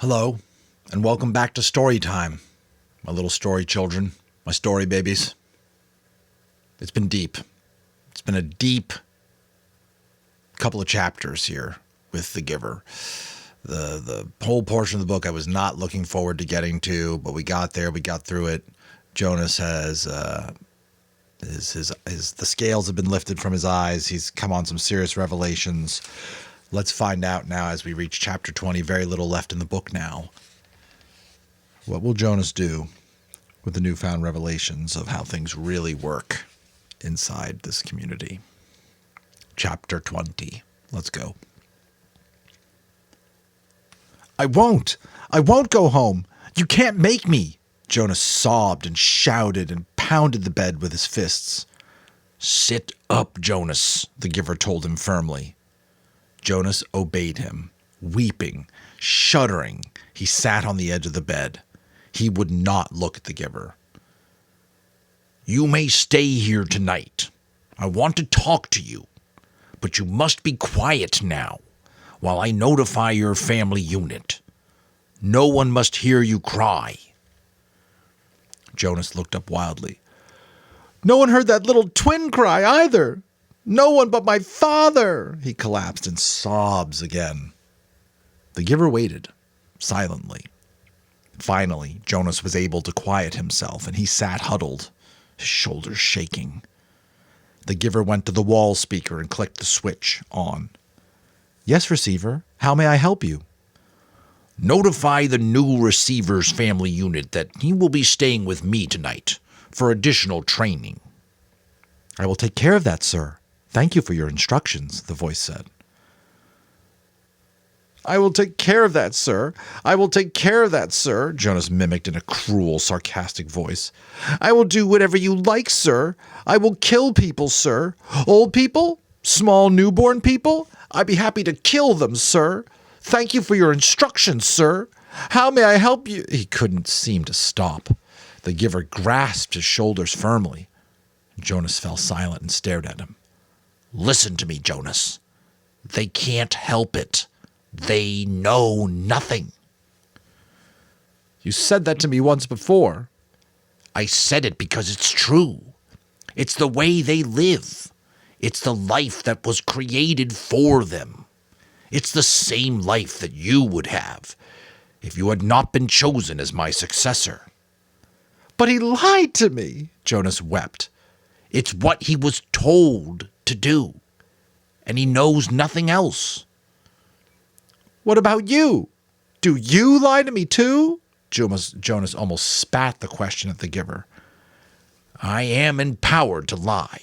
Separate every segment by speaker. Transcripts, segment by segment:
Speaker 1: Hello, and welcome back to Story Time, my little story children, my story babies. It's been deep. It's been a deep couple of chapters here with The Giver. The whole portion of the book I was not looking forward to getting to, but we got there, we got through it. Jonas has the scales have been lifted from his eyes. He's come on some serious revelations. Let's find out now as we reach chapter 20, very little left in the book now. What will Jonas do with the newfound revelations of how things really work inside this community? Chapter 20. Let's go. I won't go home. You can't make me. Jonas sobbed and shouted and pounded the bed with his fists. Sit up, Jonas, the Giver told him firmly. Jonas obeyed him. Weeping, shuddering, he sat on the edge of the bed. He would not look at the Giver. You may stay here tonight. I want to talk to you, but you must be quiet now while I notify your family unit. No one must hear you cry. Jonas looked up wildly. No one heard that little twin cry either. No one but my father. He collapsed in sobs again. The Giver waited, silently. Finally, Jonas was able to quiet himself, and he sat huddled, his shoulders shaking. The Giver went to the wall speaker and clicked the switch on. Yes, receiver. How may I help you? Notify the new receiver's family unit that he will be staying with me tonight for additional training. I will take care of that, sir. Thank you for your instructions, the voice said. I will take care of that, sir. I will take care of that, sir, Jonas mimicked in a cruel, sarcastic voice. I will do whatever you like, sir. I will kill people, sir. Old people? Small newborn people? I'd be happy to kill them, sir. Thank you for your instructions, sir. How may I help you? He couldn't seem to stop. The Giver grasped his shoulders firmly. Jonas fell silent and stared at him. Listen to me, Jonas. They can't help it. They know nothing. You said that to me once before. I said it because it's true. It's the way they live. It's the life that was created for them. It's the same life that you would have if you had not been chosen as my successor. But he lied to me, Jonas wept. It's what he was told to do, and he knows nothing else. What about you? Do you lie to me too? Jonas almost spat the question at the Giver. I am empowered to lie,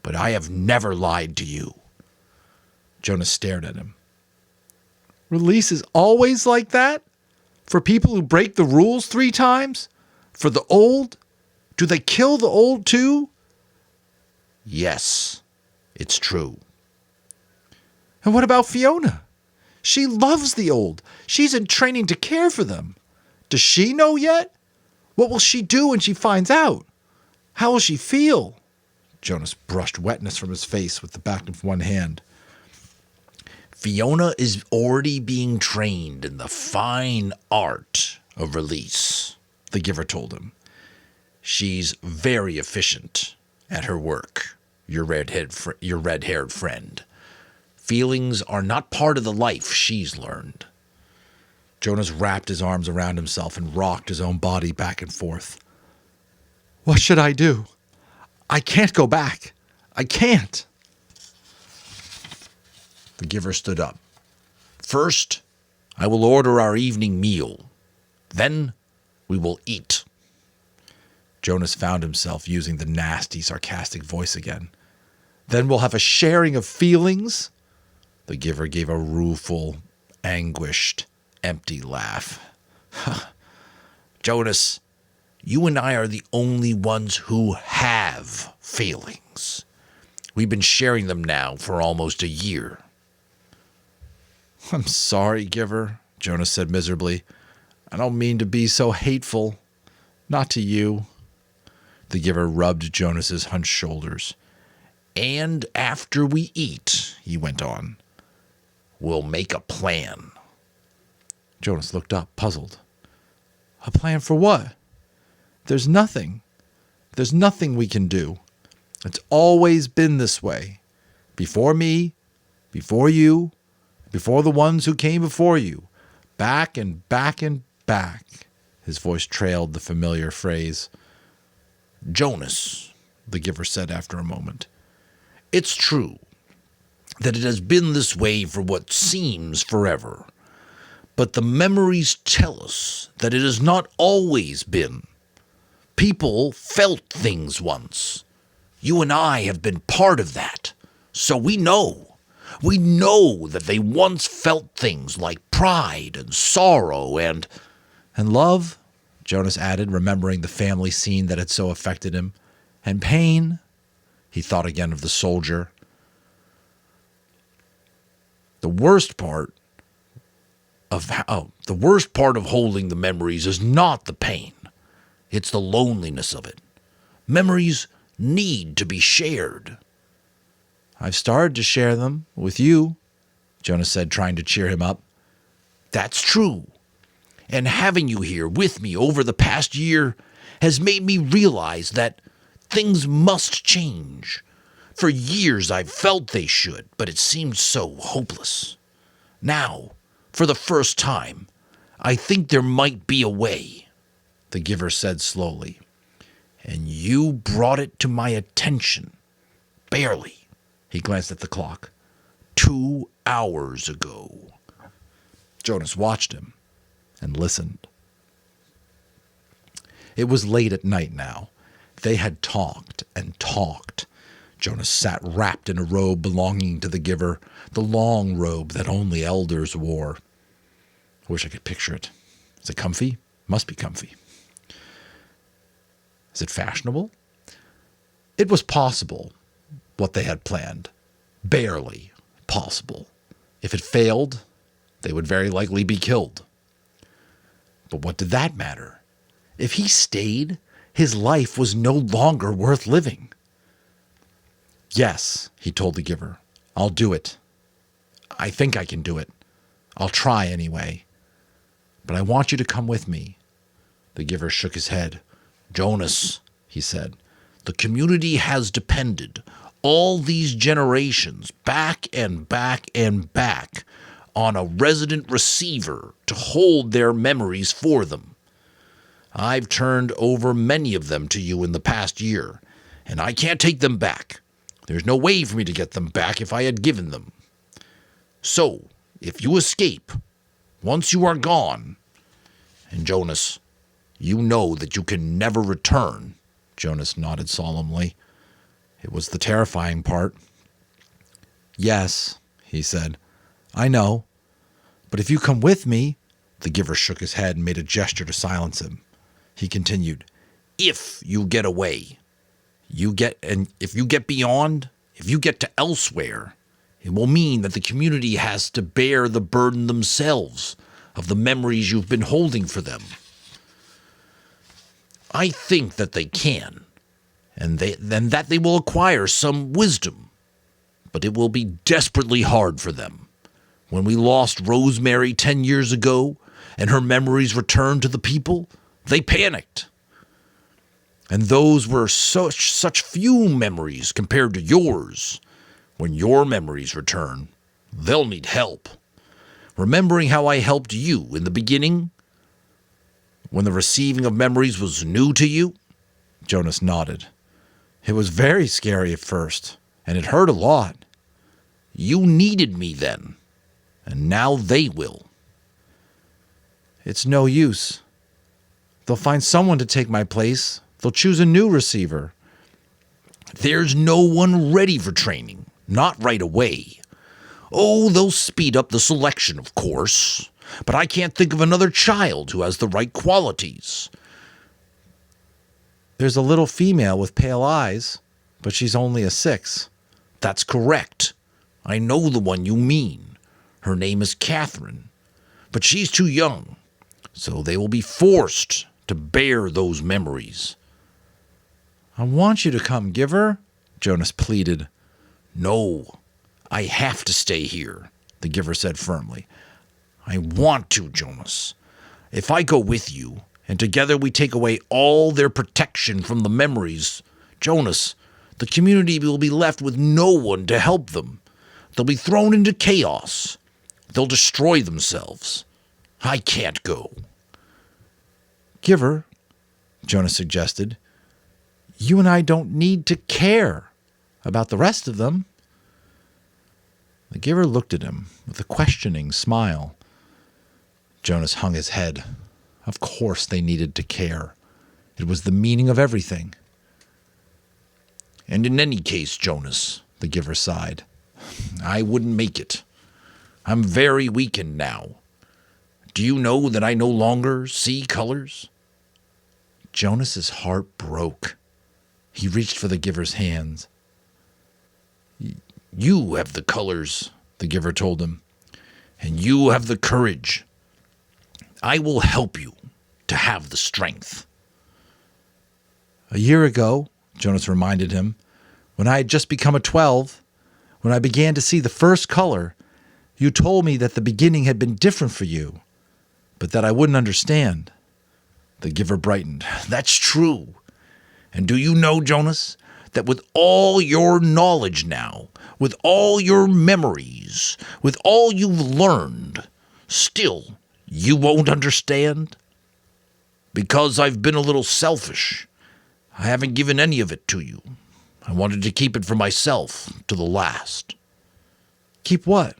Speaker 1: but I have never lied to you. Jonas stared at him. Release is always like that? For people who break the rules 3 times? For the old? Do they kill the old too? Yes, it's true. And what about Fiona? She loves the old. She's in training to care for them. Does she know yet? What will she do when she finds out? How will she feel? Jonas brushed wetness from his face with the back of one hand. Fiona is already being trained in the fine art of release, the Giver told him. She's very efficient at her work, your red-haired friend. Feelings are not part of the life she's learned. Jonas wrapped his arms around himself and rocked his own body back and forth. What should I do? I can't go back. I can't. The Giver stood up. First, I will order our evening meal. Then we will eat. Jonas found himself using the nasty, sarcastic voice again. Then we'll have a sharing of feelings? The Giver gave a rueful, anguished, empty laugh. Jonas, you and I are the only ones who have feelings. We've been sharing them now for almost a year. I'm sorry, Giver, Jonas said miserably. I don't mean to be so hateful. Not to you. The Giver rubbed Jonas's hunched shoulders. And after we eat, he went on, we'll make a plan. Jonas looked up, puzzled. A plan for what? There's nothing. There's nothing we can do. It's always been this way. Before me, before you, before the ones who came before you. Back and back and back. His voice trailed the familiar phrase. Jonas, the giver said after a moment, it's true that it has been this way for what seems forever. But the memories tell us that it has not always been. People felt things once. You and I have been part of that. So we know. We know that they once felt things like pride and sorrow and love, Jonas added, remembering the family scene that had so affected him. And pain. He thought again of the soldier. The worst part of holding the memories is not the pain. It's the loneliness of it. Memories need to be shared. I've started to share them with you, Jonas said, trying to cheer him up. That's true. And having you here with me over the past year has made me realize that things must change. For years I've felt they should, but it seemed so hopeless. Now, for the first time, I think there might be a way, the giver said slowly. And you brought it to my attention. Barely. He glanced at the clock. 2 hours ago. Jonas watched him and listened. It was late at night now. They had talked and talked. Jonas sat wrapped in a robe belonging to the giver, the long robe that only elders wore. I wish I could picture it. Is it comfy? Must be comfy. Is it fashionable? It was possible, what they had planned. Barely possible. If it failed, they would very likely be killed. But what did that matter? If he stayed, his life was no longer worth living. Yes, he told the giver, I'll do it. I think I can do it. I'll try anyway. But I want you to come with me. The giver shook his head. Jonas, he said, the community has depended all these generations back and back and back on a resident receiver to hold their memories for them. I've turned over many of them to you in the past year, and I can't take them back. There's no way for me to get them back if I had given them. So, if you escape, once you are gone, and Jonas, you know that you can never return. Jonas nodded solemnly. It was the terrifying part. Yes, he said, I know. But if you come with me, the giver shook his head and made a gesture to silence him. He continued, if you get away, if you get beyond, if you get to elsewhere, it will mean that the community has to bear the burden themselves of the memories you've been holding for them. I think that they can, and that they will acquire some wisdom, but it will be desperately hard for them. When we lost Rosemary 10 years ago, and her memories returned to the people, they panicked. And those were such few memories compared to yours. When your memories return, they'll need help. Remembering how I helped you in the beginning, when the receiving of memories was new to you? Jonas nodded. It was very scary at first, and it hurt a lot. You needed me then, and now they will. It's no use. They'll find someone to take my place. They'll choose a new receiver. There's no one ready for training, not right away. Oh, they'll speed up the selection, of course. But I can't think of another child who has the right qualities. There's a little female with pale eyes, but she's only a 6. That's correct. I know the one you mean. Her name is Catherine. But she's too young, so they will be forced to bear those memories. I want you to come, Giver, Jonas pleaded. No, I have to stay here, the Giver said firmly. I want to, Jonas. If I go with you, and together we take away all their protection from the memories, Jonas, the community will be left with no one to help them. They'll be thrown into chaos. They'll destroy themselves. I can't go. Giver, Jonas suggested, you and I don't need to care about the rest of them. The giver looked at him with a questioning smile. Jonas hung his head. Of course they needed to care. It was the meaning of everything. And in any case, Jonas, the giver sighed, I wouldn't make it. I'm very weakened now. Do you know that I no longer see colors? Jonas's heart broke. He reached for the giver's hands. You have the colors, the giver told him, and you have the courage. I will help you to have the strength. A year ago, Jonas reminded him, when I had just become a 12, when I began to see the first color, you told me that the beginning had been different for you, but that I wouldn't understand. The giver brightened. That's true. And do you know, Jonas, that with all your knowledge now, with all your memories, with all you've learned, still you won't understand? Because I've been a little selfish. I haven't given any of it to you. I wanted to keep it for myself to the last. Keep what?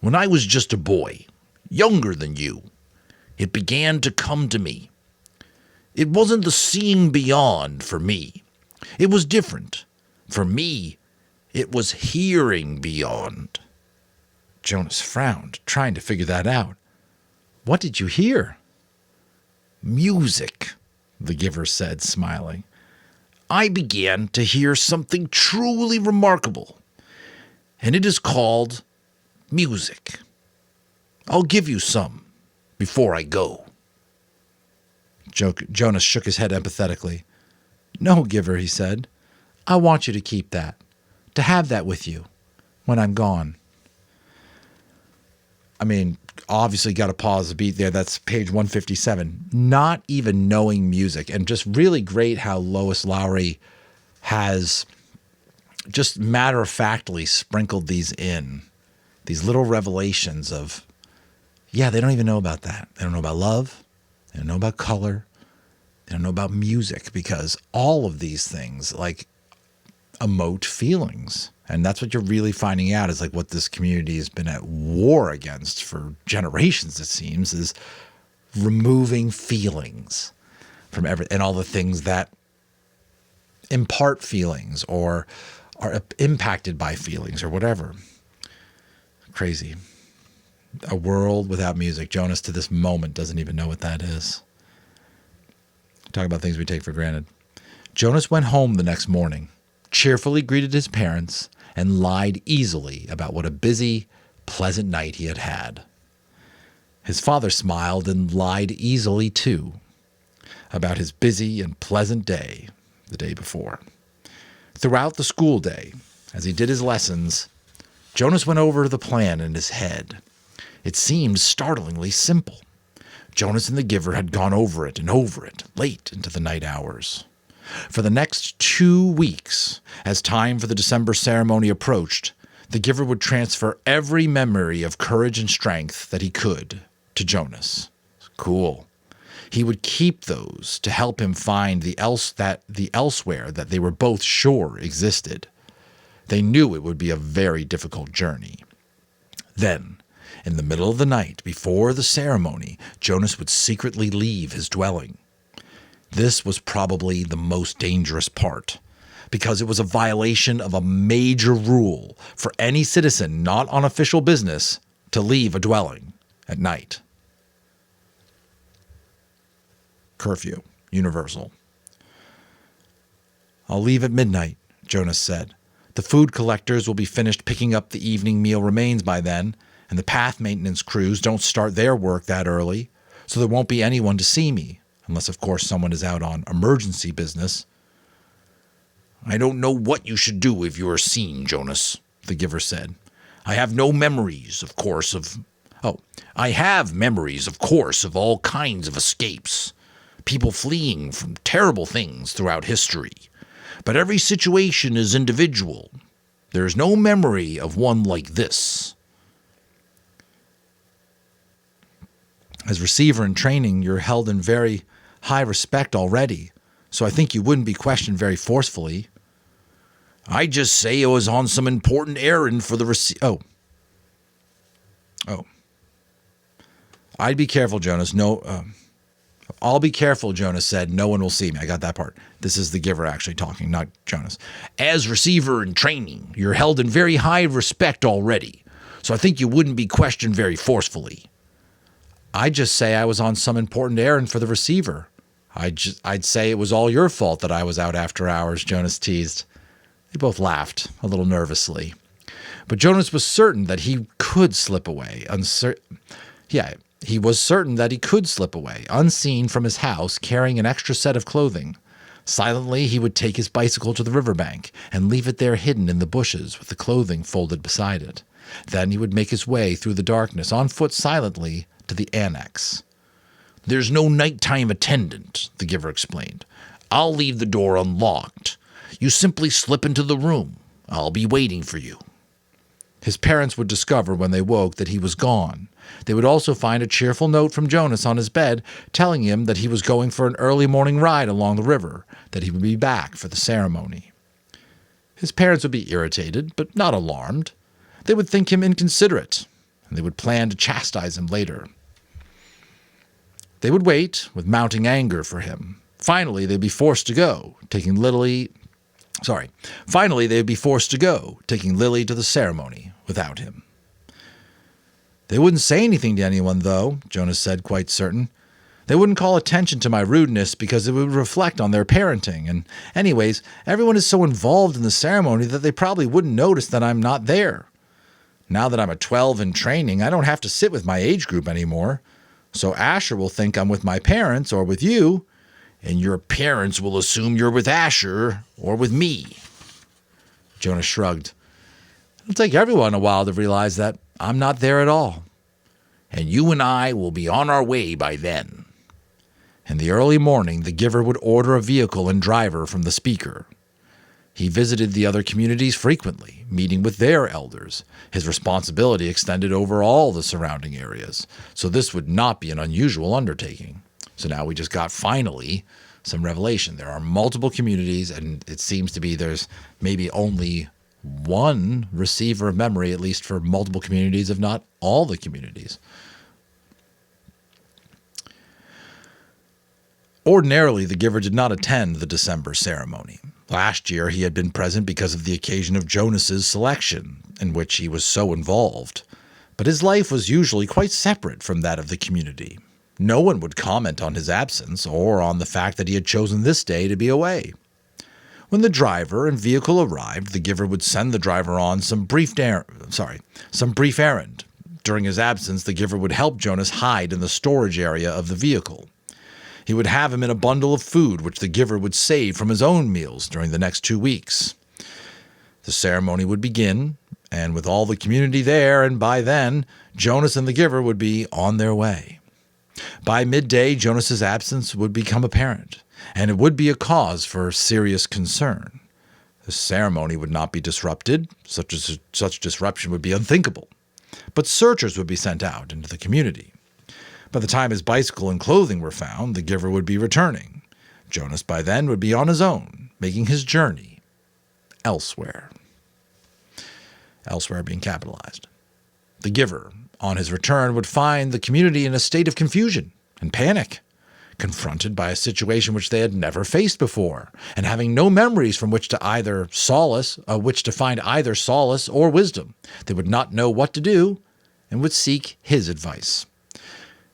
Speaker 1: When I was just a boy, younger than you, it began to come to me. It wasn't the seeing beyond for me. It was different. For me, it was hearing beyond. Jonas frowned, trying to figure that out. What did you hear? Music, the giver said, smiling. I began to hear something truly remarkable, and it is called music. I'll give you some before I go. Jonas shook his head empathetically. No, giver, he said. I want you to keep that, to have that with you when I'm gone. I mean, obviously got to pause the beat there. That's page 157. Not even knowing music. And just really great how Lois Lowry has just matter-of-factly sprinkled these in. These little revelations of, yeah, they don't even know about that. They don't know about love. They don't know about color. They don't know about music, because all of these things, like, emote feelings. And that's what you're really finding out is like what this community has been at war against for generations, it seems, is removing feelings from and all the things that impart feelings or are impacted by feelings or whatever. Crazy. A world without music. Jonas, to this moment, doesn't even know what that is. Talk about things we take for granted. Jonas went home the next morning, cheerfully greeted his parents, and lied easily about what a busy, pleasant night he had had. His father smiled and lied easily, too, about his busy and pleasant day the day before. Throughout the school day, as he did his lessons, Jonas went over the plan in his head. It seemed startlingly simple. Jonas and the giver had gone over it, late into the night hours. For the next 2 weeks, as time for the December ceremony approached, the giver would transfer every memory of courage and strength that he could to Jonas. Cool. He would keep those to help him find the elsewhere that they were both sure existed. They knew it would be a very difficult journey. Then, in the middle of the night, before the ceremony, Jonas would secretly leave his dwelling. This was probably the most dangerous part, because it was a violation of a major rule for any citizen not on official business to leave a dwelling at night. Curfew, universal. I'll leave at midnight, Jonas said. The food collectors will be finished picking up the evening meal remains by then, and the path maintenance crews don't start their work that early, so there won't be anyone to see me. Unless, of course, someone is out on emergency business. I don't know what you should do if you are seen, Jonas, the giver said. I have no memories, of course, of Oh, I have memories, of course, of all kinds of escapes. People fleeing from terrible things throughout history. But every situation is individual. There is no memory of one like this. As receiver in training, you're held in very high respect already, so I think you wouldn't be questioned very forcefully. I just say I was on some important errand for the Oh. I'd be careful, Jonas. I'll be careful, Jonas said. No one will see me. I got that part. This is the giver actually talking, not Jonas. As receiver in training, you're held in very high respect already, so I think you wouldn't be questioned very forcefully. I'd just say I was on some important errand for the receiver. I'd say it was all your fault that I was out after hours, Jonas teased. They both laughed, a little nervously. But Jonas was certain that he could slip away. He was certain that he could slip away, unseen from his house, carrying an extra set of clothing. Silently, he would take his bicycle to the riverbank and leave it there hidden in the bushes with the clothing folded beside it. Then he would make his way through the darkness, on foot silently, to the annex. There's no nighttime attendant, the giver explained. I'll leave the door unlocked. You simply slip into the room. I'll be waiting for you. His parents would discover when they woke that he was gone. They would also find a cheerful note from Jonas on his bed telling him that he was going for an early morning ride along the river, that he would be back for the ceremony. His parents would be irritated, but not alarmed. They would think him inconsiderate, and they would plan to chastise him later. They would wait, with mounting anger for him. Finally, they'd be forced to go, taking Lily to the ceremony without him. They wouldn't say anything to anyone, though, Jonas said, quite certain. They wouldn't call attention to my rudeness because it would reflect on their parenting, and anyways, everyone is so involved in the ceremony that they probably wouldn't notice that I'm not there. Now that I'm a 12 in training, I don't have to sit with my age group anymore, so Asher will think I'm with my parents or with you, and your parents will assume you're with Asher or with me. Jonas shrugged. It'll take everyone a while to realize that I'm not there at all. And you and I will be on our way by then. In the early morning, the giver would order a vehicle and driver from the speaker. He visited the other communities frequently, meeting with their elders. His responsibility extended over all the surrounding areas, so this would not be an unusual undertaking. So now we just got, finally, some revelation. There are multiple communities, and it seems to be there's maybe only one receiver of memory, at least for multiple communities, if not all the communities. Ordinarily, the giver did not attend the December ceremony. Last year, he had been present because of the occasion of Jonas's selection, in which he was so involved. But his life was usually quite separate from that of the community. No one would comment on his absence or on the fact that he had chosen this day to be away. When the driver and vehicle arrived, the giver would send the driver on some brief errand. During his absence, the giver would help Jonas hide in the storage area of the vehicle. He would have him in a bundle of food, which the giver would save from his own meals during the next 2 weeks. The ceremony would begin, and with all the community there, and by then, Jonas and the giver would be on their way. By midday, Jonas's absence would become apparent, and it would be a cause for serious concern. The ceremony would not be disrupted. Such disruption would be unthinkable. But searchers would be sent out into the community. By the time his bicycle and clothing were found, the giver would be returning. Jonas by then would be on his own, making his journey elsewhere. Elsewhere being capitalized. The giver, on his return, would find the community in a state of confusion and panic, confronted by a situation which they had never faced before, and having no memories from which to find either solace or wisdom. They would not know what to do and would seek his advice.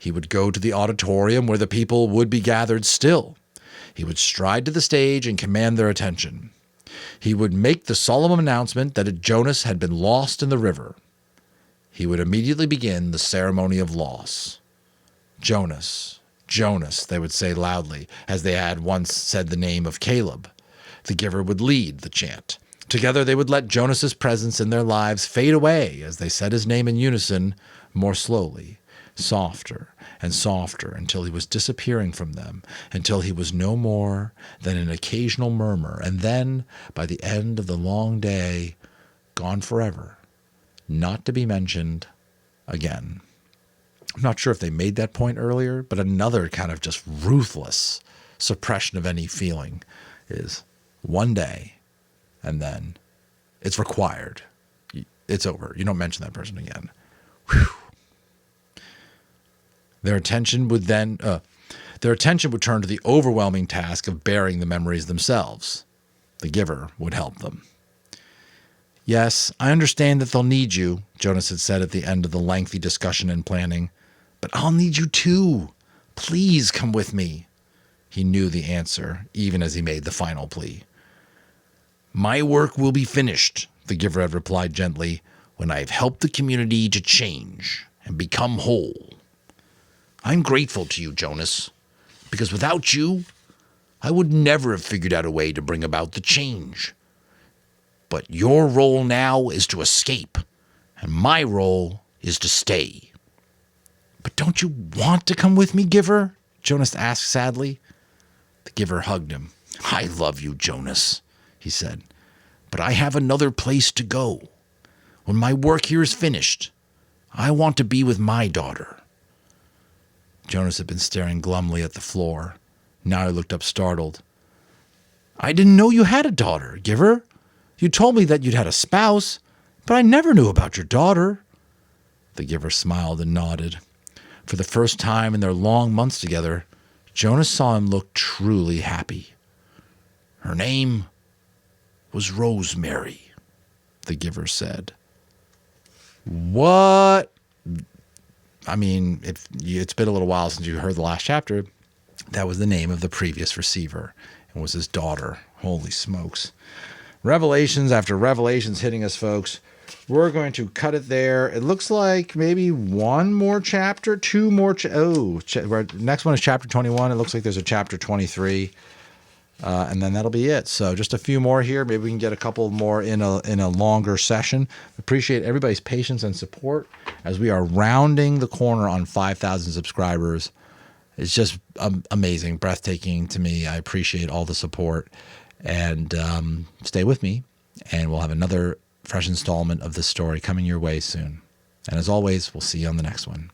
Speaker 1: He would go to the auditorium where the people would be gathered still. He would stride to the stage and command their attention. He would make the solemn announcement that Jonas had been lost in the river. He would immediately begin the ceremony of loss. Jonas, Jonas, they would say loudly, as they had once said the name of Caleb. The giver would lead the chant. Together they would let Jonas's presence in their lives fade away as they said his name in unison, more slowly, softer and softer, until he was disappearing from them, until he was no more than an occasional murmur, and then, by the end of the long day, gone forever, not to be mentioned again. I'm not sure if they made that point earlier, but another kind of just ruthless suppression of any feeling is one day, and then it's required. It's over. You don't mention that person again. Whew. Their attention would turn to the overwhelming task of bearing the memories themselves. The giver would help them. Yes, I understand that they'll need you, Jonas had said at the end of the lengthy discussion and planning. But I'll need you too. Please come with me. He knew the answer, even as he made the final plea. My work will be finished, the giver had replied gently, when I have helped the community to change and become whole. I'm grateful to you, Jonas, because without you, I would never have figured out a way to bring about the change. But your role now is to escape, and my role is to stay. But don't you want to come with me, Giver? Jonas asked sadly. The giver hugged him. I love you, Jonas, he said, but I have another place to go. When my work here is finished, I want to be with my daughter. Jonas had been staring glumly at the floor. Now he looked up startled. I didn't know you had a daughter, Giver. You told me that you'd had a spouse, but I never knew about your daughter. The giver smiled and nodded. For the first time in their long months together, Jonas saw him look truly happy. Her name was Rosemary, the giver said. What? I mean, it's been a little while since you heard the last chapter. That was the name of the previous receiver. It was his daughter. Holy smokes. Revelations after revelations hitting us, folks. We're going to cut it there. It looks like maybe one more chapter, two more. Next one is chapter 21. It looks like there's a chapter 23. And then that'll be it. So just a few more here. Maybe we can get a couple more in a longer session. Appreciate everybody's patience and support as we are rounding the corner on 5,000 subscribers. It's just amazing, breathtaking to me. I appreciate all the support. And stay with me, and we'll have another fresh installment of this story coming your way soon. And as always, we'll see you on the next one.